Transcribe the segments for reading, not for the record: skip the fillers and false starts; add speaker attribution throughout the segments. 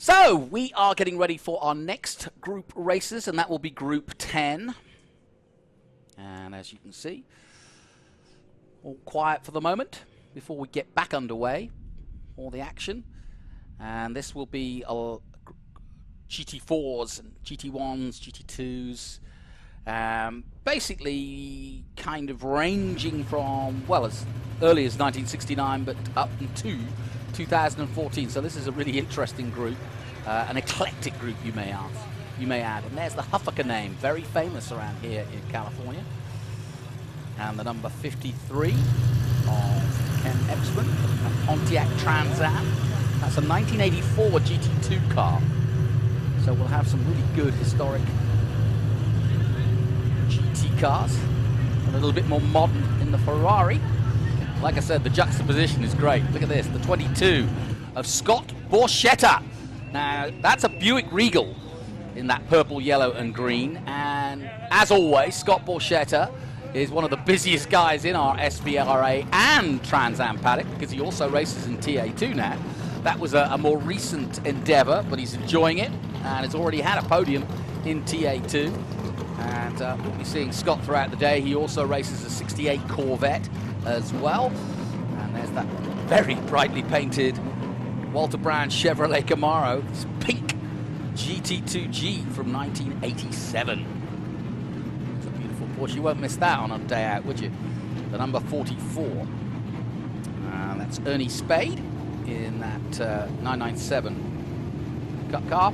Speaker 1: So we are getting ready for our next group races, and that will be Group 10. And as you can see, all quiet for the moment before we get back underway, all the action. And this will be GT4s and GT1s, GT2s, basically kind of ranging from, well, as early as 1969, but up to 2014. So this is a really interesting group, an eclectic group, you may add. And there's the Huffaker name, very famous around here in California. And the number 53 of Ken Epsman, a Pontiac Trans Am. That's a 1984 GT2 car. So we'll have some really good historic GT cars. A little bit more modern in the Ferrari. Like I said, the juxtaposition is great. Look at this, the 22 of Scott Borchetta. Now, that's a Buick Regal in that purple, yellow, and green. And as always, Scott Borchetta is one of the busiest guys in our SVRA and Trans Am paddock, because he also races in TA2 now. That was a more recent endeavor, but he's enjoying it and has already had a podium in TA2. And we'll be seeing Scott throughout the day. He also races a 68 Corvette as well. And there's that very brightly painted Walter Brown Chevrolet Camaro. This pink GT2G from 1987. It's a beautiful Porsche. You won't miss that on a day out, would you? The number 44. And that's Ernie Spade in that 997 Cup car.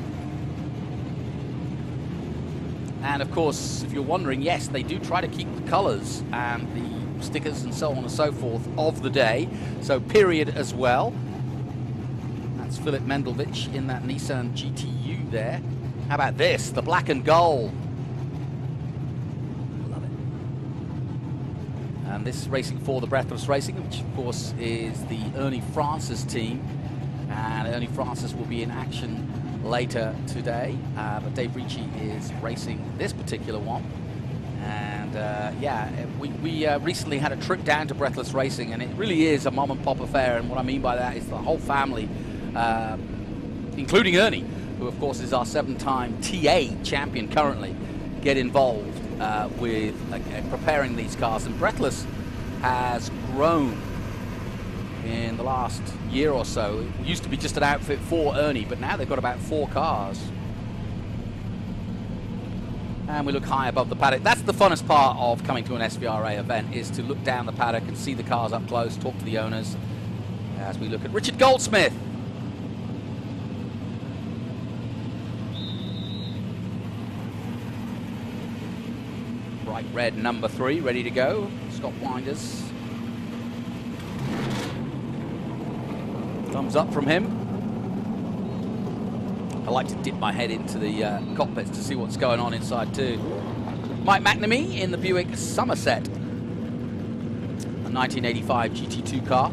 Speaker 1: And of course, if you're wondering, yes, they do try to keep the colors and the stickers and so on and so forth of the day. So period as well. That's Philip Mendelvich in that Nissan GTU there. How about this? The black and gold. Love it. And this is racing for the Breathless Racing, which of course is the Ernie Francis team. And Ernie Francis will be in action later today, but Dave Ricci is racing this particular one. And yeah, we recently had a trip down to Breathless Racing, and it really is a mom and pop affair. And what I mean by that is the whole family, including Ernie, who of course is our 7-time TA champion currently, get involved with preparing these cars. And Breathless has grown in the last year or so. It used to be just an outfit for Ernie, but now they've got about 4 cars. And we look high above the paddock. That's the funnest part of coming to an SVRA event, is to look down the paddock and see the cars up close, talk to the owners, as we look at Richard Goldsmith. Bright red number 3, ready to go. Scott Winders. Thumbs up from him. I like to dip my head into the cockpits to see what's going on inside too. Mike McNamee in the Buick Somerset, a 1985 GT2 car.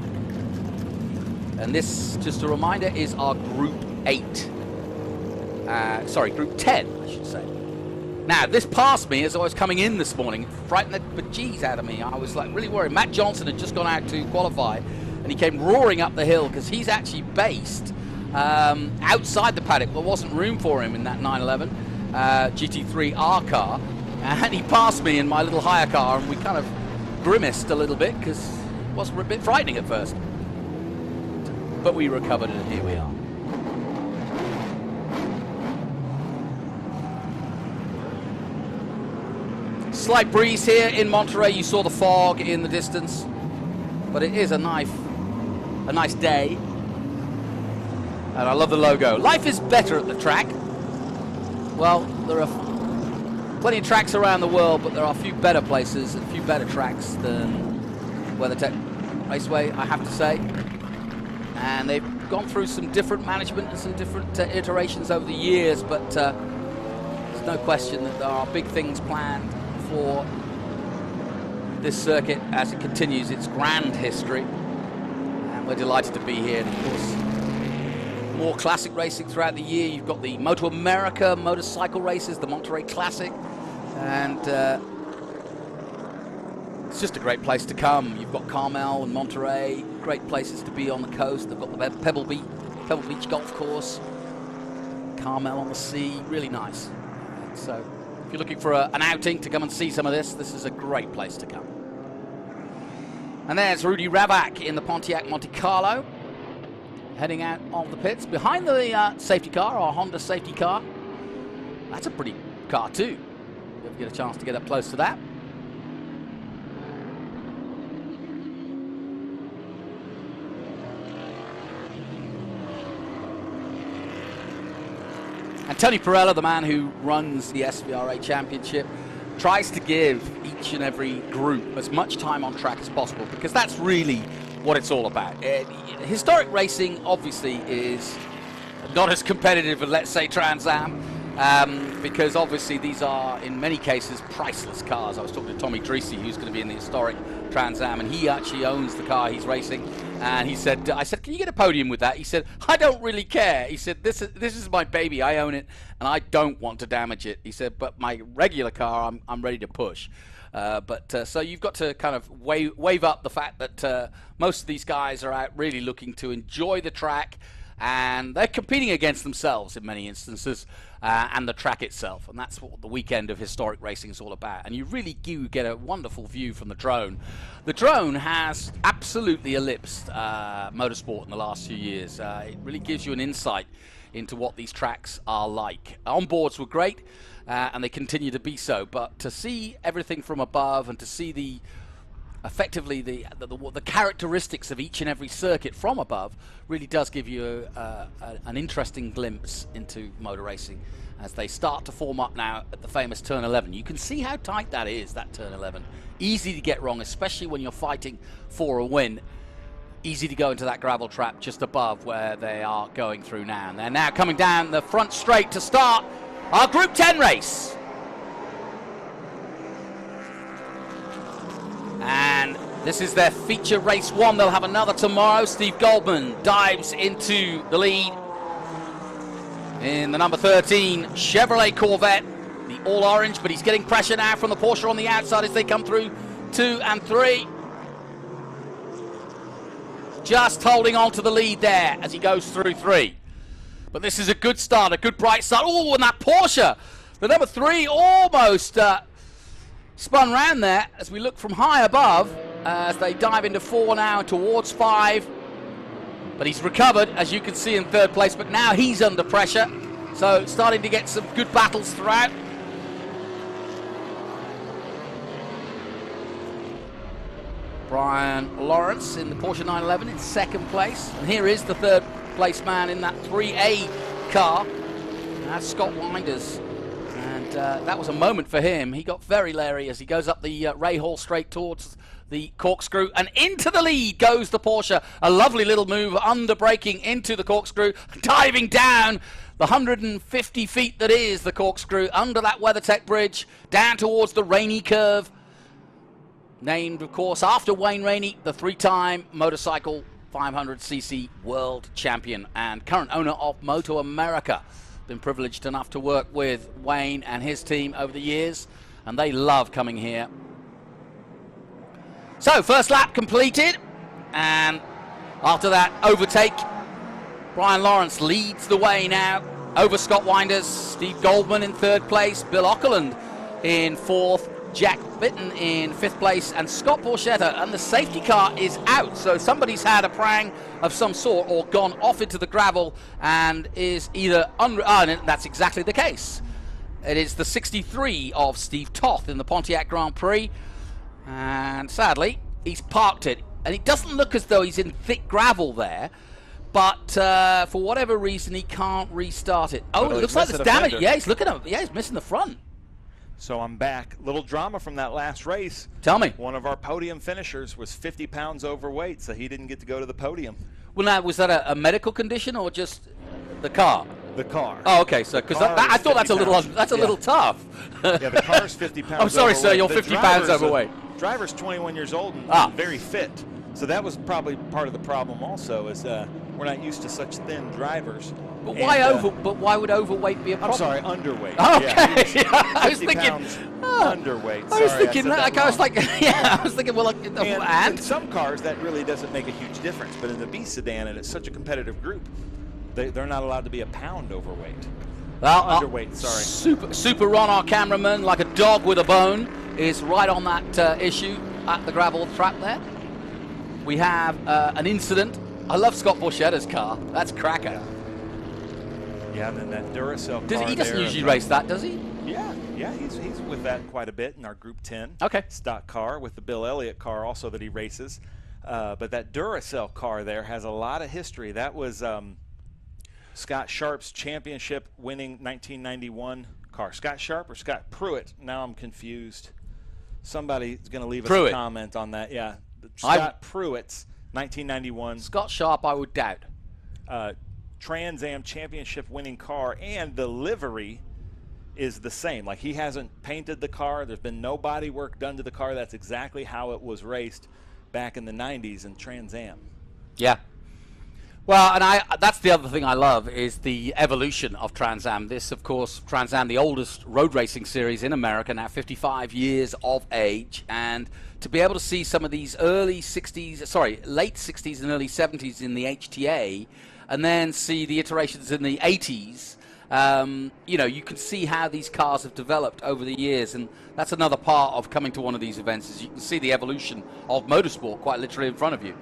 Speaker 1: And this, just a reminder, is our Group 8. Sorry, Group 10, I should say. Now, this passed me as I was coming in this morning. It frightened the bejeez out of me. I was like really worried. Matt Johnson had just gone out to qualify, and he came roaring up the hill because he's actually based outside the paddock. There wasn't room for him in that 911 GT3R car, and he passed me in my little hire car, and we kind of grimaced a little bit because it was a bit frightening at first. But we recovered it, and here we are. Slight breeze here in Monterey. You saw the fog in the distance, but it is a nice day. And I love the logo. Life is better at the track. Well, there are plenty of tracks around the world, but there are a few better places, a few better tracks than WeatherTech Raceway, I have to say. And they've gone through some different management and some different iterations over the years, but there's no question that there are big things planned for this circuit as it continues its grand history. And we're delighted to be here. And of course, more classic racing throughout the year. You've got the Moto America motorcycle races, the Monterey Classic, and it's just a great place to come. You've got Carmel and Monterey, great places to be on the coast. They've got the Pebble Beach Golf Course. Carmel on the Sea, really nice. So if you're looking for an outing to come and see some of this, this is a great place to come. And there's Rudy Ravak in the Pontiac Monte Carlo, heading out of the pits. Behind the safety car, our Honda safety car. That's a pretty car too. You ever get a chance to get up close to that. And Tony Perella, the man who runs the SVRA Championship, tries to give each and every group as much time on track as possible, because that's really what it's all about. Historic racing obviously is not as competitive as, let's say, Trans Am, because obviously these are in many cases priceless cars. I was talking to Tommy Dreesy, who's going to be in the historic Trans Am, and he actually owns the car he's racing, and he said, I said, can you get a podium with that? He said, I don't really care. He said, this is my baby, I own it, and I don't want to damage it. He said, but my regular car, I'm ready to push. So you've got to kind of wave up the fact that most of these guys are out really looking to enjoy the track, and they're competing against themselves in many instances, and the track itself, and that's what the weekend of historic racing is all about. And you really do get a wonderful view from the drone. The drone has absolutely ellipsed motorsport in the last few years. It really gives you an insight into what these tracks are like. Onboards were great, and they continue to be so, but to see everything from above and to see effectively the characteristics of each and every circuit from above really does give you an interesting glimpse into motor racing as they start to form up now at the famous turn 11. You can see how tight that is, that turn 11. Easy to get wrong, especially when you're fighting for a win. Easy to go into that gravel trap just above where they are going through now. And they're now coming down the front straight to start our Group 10 race. And this is their feature race 1. They'll have another tomorrow. Steve Goldman dives into the lead in the number 13 Chevrolet Corvette, the all orange, but he's getting pressure now from the Porsche on the outside as they come through 2 and 3. Just holding on to the lead there as he goes through 3. But this is a good start, a good bright start. Oh, and that Porsche, the number 3, almost spun round there as we look from high above as they dive into 4 now towards 5. But he's recovered, as you can see, in 3rd place, but now he's under pressure. So starting to get some good battles throughout. Brian Lawrence in the Porsche 911 in 2nd place. And here is the 3rd place man in that 3A car. That's Scott Winders. And that was a moment for him. He got very leery as he goes up the Ray Hall straight towards the corkscrew, and into the lead goes the Porsche. A lovely little move, under braking into the corkscrew, diving down the 150 feet that is the corkscrew, under that WeatherTech bridge, down towards the Rainey curve. Named, of course, after Wayne Rainey, the 3-time motorcycle 500cc world champion and current owner of Moto America. Been privileged enough to work with Wayne and his team over the years, and they love coming here. So, first lap completed, and after that overtake, Brian Lawrence leads the way now over Scott Winders, Steve Goldman in 3rd place, Bill Ockerland in 4th, Jack Bitten in 5th place, and Scott Borchetta, and the safety car is out, so somebody's had a prang of some sort or gone off into the gravel and is either and that's exactly the case. It is the 63 of Steve Toth in the Pontiac Grand Prix, and sadly he's parked it, and it doesn't look as though he's in thick gravel there, but for whatever reason he can't restart it. Oh, it looks like it's damaged. Yeah, he's looking at, yeah, he's missing the front.
Speaker 2: So I'm back. Little drama from that last race.
Speaker 1: Tell me.
Speaker 2: One of our podium finishers was 50 pounds overweight, so he didn't get to go to the podium.
Speaker 1: Well, now, was that a medical condition or just the car?
Speaker 2: The car.
Speaker 1: Oh, okay. So, because I thought that's a little tough.
Speaker 2: Yeah, the car's 50 pounds.
Speaker 1: I'm sorry,
Speaker 2: overweight.
Speaker 1: sir. You're 50 pounds overweight.
Speaker 2: Driver's 21 years old and very fit. So that was probably part of the problem. Also, is we're not used to such thin drivers.
Speaker 1: But why But why would overweight be a problem?
Speaker 2: I'm sorry, underweight.
Speaker 1: Okay.
Speaker 2: Yeah,
Speaker 1: I was thinking
Speaker 2: underweight.
Speaker 1: I was thinking I was thinking, well,
Speaker 2: and in some cars that really doesn't make a huge difference, but in the B sedan, and it's such a competitive group, they're not allowed to be a pound overweight.
Speaker 1: Well,
Speaker 2: Underweight, sorry.
Speaker 1: Super Ron, our cameraman, like a dog with a bone, is right on that issue at the gravel trap there. We have an incident. I love Scott Borchetta's car. That's cracker.
Speaker 2: Yeah, and then that Duracell car.
Speaker 1: He doesn't usually race that, does he?
Speaker 2: Yeah, he's with that quite a bit in our Group 10 stock car with the Bill Elliott car also that he races. But that Duracell car there has a lot of history. That was Scott Sharp's championship-winning 1991 car. Scott Sharp or Scott Pruitt? Now I'm confused. Somebody's going to leave us a comment on that. Yeah, Scott Pruitt's 1991.
Speaker 1: Scott Sharp, I would doubt.
Speaker 2: Trans Am championship-winning car, and the livery is the same. Like, he hasn't painted the car. There's been no body work done to the car. That's exactly how it was raced back in the 90s in Trans Am.
Speaker 1: Yeah. Well, and that's the other thing I love is the evolution of Trans Am. This, of course, Trans Am, the oldest road racing series in America, now 55 years of age. And to be able to see some of these late 60s and early 70s in the HTA, and then see the iterations in the 80s, you can see how these cars have developed over the years, and that's another part of coming to one of these events, is you can see the evolution of motorsport quite literally in front of you.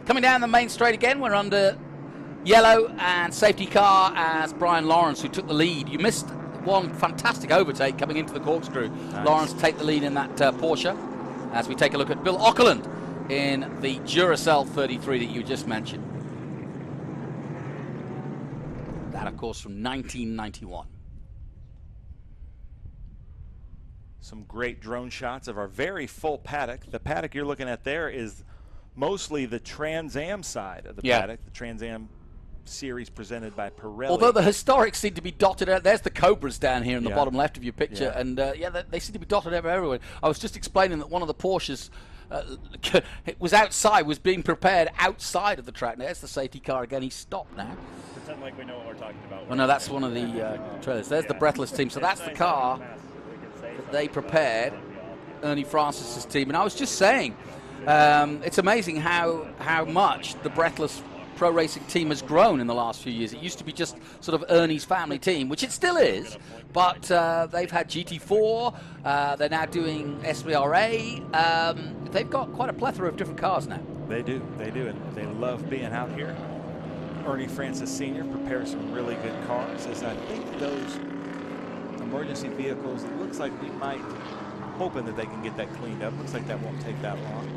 Speaker 1: Coming down the main straight again, we're under yellow and safety car as Brian Lawrence, who took the lead. You missed one fantastic overtake coming into the corkscrew. Nice. Lawrence take the lead in that Porsche as we take a look at Bill Auckland in the Duracell 33 that you just mentioned. That, of course, from 1991.
Speaker 2: Some great drone shots of our very full paddock. The paddock you're looking at there is mostly the Trans Am side of the paddock, the Trans Am series presented by Pirelli.
Speaker 1: Although the historics seem to be dotted out. There's the Cobras down here in the bottom left of your picture, and they seem to be dotted everywhere. I was just explaining that one of the Porsches it was outside, was being prepared outside of the track. Now, there's the safety car again. He's stopped now.
Speaker 3: Pretend like we know what we're talking about.
Speaker 1: Well, no, that's one of the trailers. There's the Breathless team. So that's the car that they prepared, Ernie Francis's team. And I was just saying, it's amazing how much the Breathless Pro Racing team has grown in the last few years. It used to be just sort of Ernie's family team, which it still is, but they've had GT4, they're now doing SVRA. They've got quite a plethora of different cars now.
Speaker 2: They do, and they love being out here. Ernie Francis Sr. prepares some really good cars, as I think those emergency vehicles, it looks like we might, hoping that they can get that cleaned up. Looks like that won't take that long.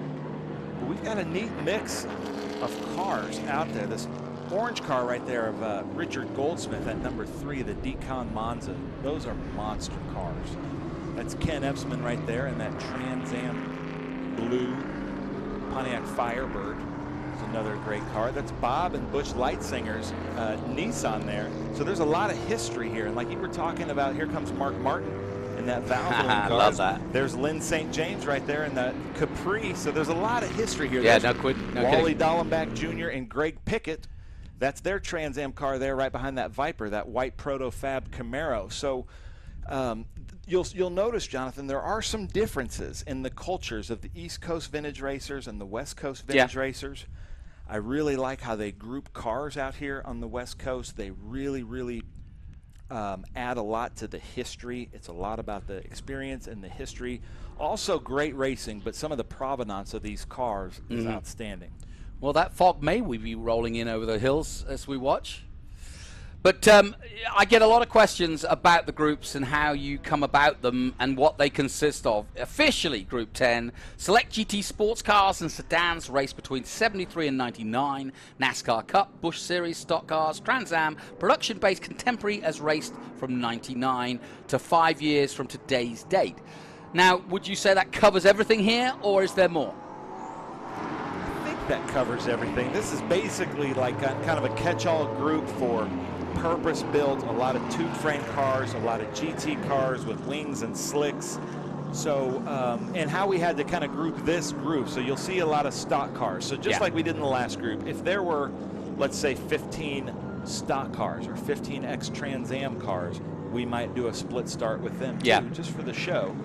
Speaker 2: But we've got a neat mix of cars out there. This orange car right there of Richard Goldsmith at number 3, the Decon Monza. Those are monster cars. That's Ken Epsman right there in that Trans Am blue Pontiac Firebird. It's another great car. That's Bob and Butch Lightsinger's Nissan there. So there's a lot of history here. And like you were talking about, here comes Mark Martin in that Valvoline car.
Speaker 1: Love that.
Speaker 2: There's Lynn St. James right there in that Capri. So there's a lot of history here.
Speaker 1: Yeah,
Speaker 2: there's
Speaker 1: no kidding.
Speaker 2: Wally Dallenbach Jr. and Greg Pickett. That's their Trans Am car there right behind that Viper, that white Proto-Fab Camaro. So you'll notice, Jonathan, there are some differences in the cultures of the East Coast vintage racers and the West Coast vintage racers. I really like how they group cars out here on the West Coast. They really add a lot to the history. It's a lot about the experience and the history. Also great racing, but some of the provenance of these cars is outstanding.
Speaker 1: Well, that fog may be rolling in over the hills as we watch. But I get a lot of questions about the groups and how you come about them and what they consist of. Officially, Group 10, select GT sports cars and sedans race between 73 and 99, NASCAR Cup, Busch Series stock cars, Trans Am, production-based contemporary as raced from 99 to 5 years from today's date. Now, would you say that covers everything here, or is there more?
Speaker 2: I think that covers everything. This is basically like kind of a catch-all group for purpose-built, a lot of tube frame cars, a lot of GT cars with wings and slicks. So, and how we had to kind of group this group. So you'll see a lot of stock cars. So just like we did in the last group, if there were, let's say, 15 stock cars or 15 ex-Trans Am cars, we might do a split start with them too, just for the show.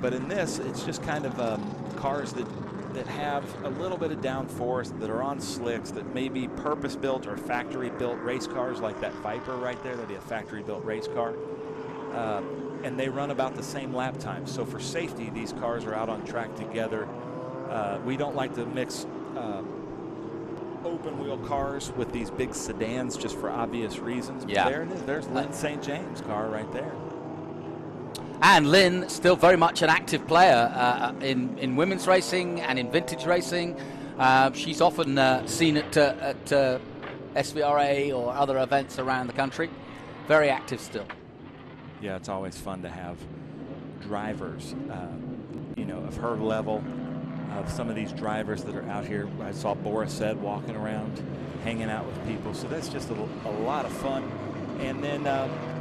Speaker 2: But in this, it's just kind of cars that that have a little bit of downforce, that are on slicks, that may be purpose-built or factory-built race cars, like that Viper right there. That'd be a factory-built race car. And they run about the same lap time. So for safety, these cars are out on track together. We don't like to mix open-wheel cars with these big sedans just for obvious reasons. But
Speaker 1: Yeah.
Speaker 2: there it is. There's Lynn St. James' car right there.
Speaker 1: And Lynn, still very much an active player in women's racing and in vintage racing. She's often seen at SVRA or other events around the country. Very active still.
Speaker 2: Yeah, it's always fun to have drivers, you know, of her level. Some of these drivers that are out here, I saw Boris said walking around, hanging out with people. So that's just a lot of fun. And then,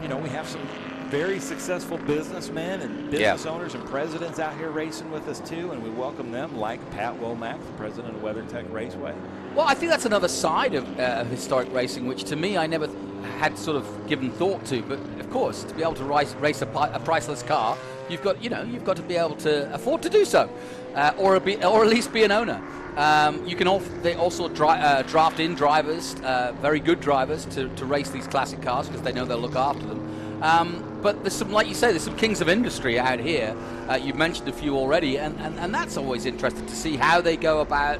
Speaker 2: you know, we have some very successful businessmen and business owners and presidents out here racing with us too, and we welcome them, like Pat Womack, the president of WeatherTech Raceway.
Speaker 1: Well, I think that's another side of historic racing, which to me I never had sort of given thought to. But of course, to be able to race a priceless car, you've got to be able to afford to do so, or at least be an owner. You can also draft in drivers, very good drivers, to race these classic cars because they know they'll look after them. But there's some, like you say, there's some kings of industry out here. You've mentioned a few already, and that's always interesting to see how they go about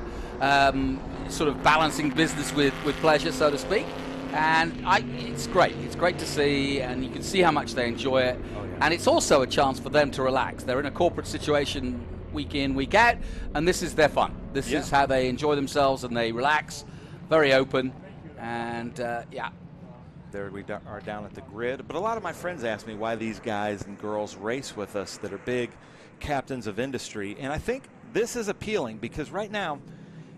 Speaker 1: sort of balancing business with pleasure, so to speak. And it's great. It's great to see, and you can see how much they enjoy it.
Speaker 2: Oh, yeah.
Speaker 1: And it's also a chance for them to relax. They're in a corporate situation week in, week out, and this is their fun. This is how they enjoy themselves and they relax. Very open, and yeah.
Speaker 2: There we are down at the grid. But a lot of my friends ask me why these guys and girls race with us that are big captains of industry. And I think this is appealing because right now,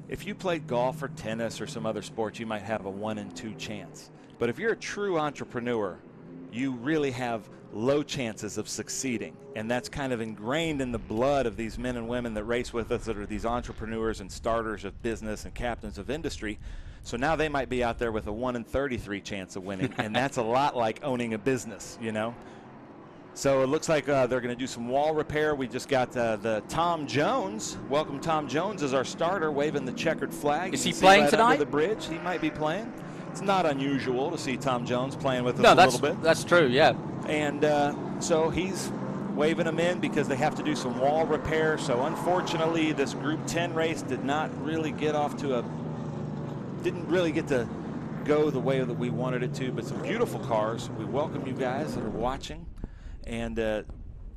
Speaker 2: if you played golf or tennis or some other sport, you might have a 1 in 2 chance. But if you're a true entrepreneur, you really have low chances of succeeding. And that's kind of ingrained in the blood of these men and women that race with us, that are these entrepreneurs and starters of business and captains of industry. So now they might be out there with a 1 in 33 chance of winning, and that's a lot like owning a business, you know. So it looks like they're going to do some wall repair. We just got the Tom Jones. Welcome Tom Jones as our starter, waving the checkered flag.
Speaker 1: Is he playing tonight?
Speaker 2: Under the bridge, he might be playing. It's not unusual to see Tom Jones playing with us a little bit.
Speaker 1: That's true, yeah.
Speaker 2: And so he's waving them in because they have to do some wall repair. So unfortunately, this Group 10 race did not really get off to didn't really get to go the way that we wanted it to, but some beautiful cars. We welcome you guys that are watching. And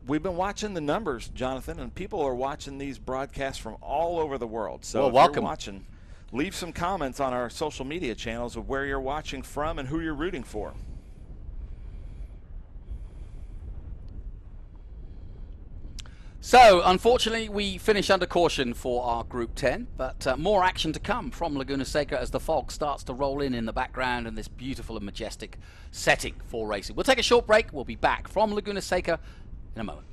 Speaker 2: we've been watching the numbers, Jonathan, and people are watching these broadcasts from all over the world. So if you're watching, leave some comments on our social media channels of where you're watching from and who you're rooting for.
Speaker 1: So, unfortunately, we finish under caution for our Group 10, but more action to come from Laguna Seca as the fog starts to roll in the background and this beautiful and majestic setting for racing. We'll take a short break. We'll be back from Laguna Seca in a moment.